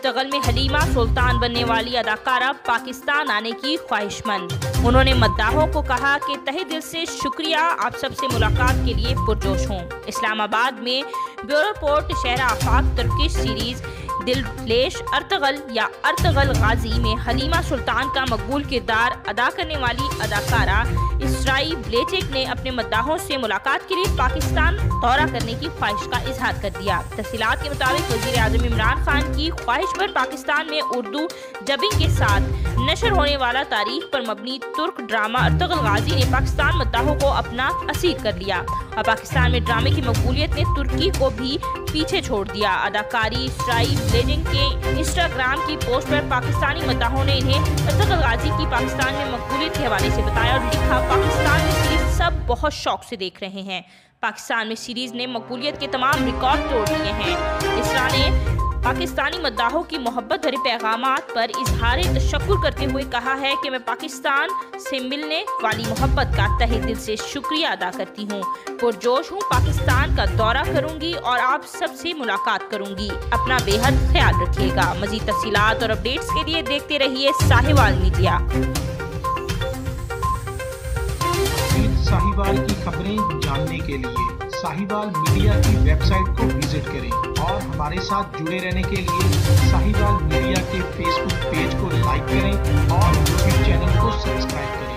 Ertugrul میں حلیمہ سلطان بننے والی اداکارہ پاکستان آنے کی خواہش مند۔ انہوں نے مداحوں کو کہا کہ تہہ دل سے شکریہ، آپ سب سے ملاقات کے لیے پرجوش ہوں۔ اسلام آباد میں بیورو پورٹ شہر آفاق ترکش سیریز دل لیش ارطغرل یا ارطغرل غازی میں حلیمہ سلطان کا مقبول کردار ادا کرنے والی اداکارہ اسرائی بلیچک نے اپنے مداحوں سے ملاقات کے لیے پاکستان دورہ کرنے کی خواہش کا اظہار کر دیا۔ تفصیلات کے مطابق وزیر اعظم عمران خان کی خواہش پر پاکستان میں اردو ڈبنگ کے ساتھ نشر ہونے والا تاریخ پر مبنی ترک ڈرامہ ارطغرل غازی نے پاکستان مداحوں کو اپنا اسیر کر لیا اور پاکستان میں ڈرامے کی مقبولیت نے ترکی کو بھی پیچھے چھوڑ دیا۔ اداکاری اسرائی بلیچک کے انسٹاگرام کی پوسٹ پر پاکستانی مداحوں نے انہیں ارطغرل غازی کی پاکستان میں مقبولیت کے حوالے سے بتایا اور لکھا، پاکستان میں سیریز سب بہت شوق سے دیکھ رہے ہیں۔ پاکستان میں سیریز نے مقبولیت کے تمام ریکارڈ توڑ دیے ہیں۔ اسرا نے پاکستانی مداحوں کی محبت بھرے پیغامات پر اظہار تشکر کرتے ہوئے کہا ہے کہ میں پاکستان سے ملنے والی محبت کا تہہ دل سے شکریہ ادا کرتی ہوں، پرجوش ہوں، پاکستان کا دورہ کروں گی اور آپ سب سے ملاقات کروں گی۔ اپنا بے حد خیال رکھیے گا۔ مزید تفصیلات اور اپڈیٹس کے لیے دیکھتے رہیے ساہیوال میڈیا۔ ساہیوال کی خبریں جاننے کے لیے ساہیوال میڈیا کی ویب سائٹ کو وزٹ کریں اور ہمارے ساتھ جڑے رہنے کے لیے ساہیوال میڈیا کے فیس بک پیج کو لائک کریں اور یوٹیوب چینل کو سبسکرائب کریں۔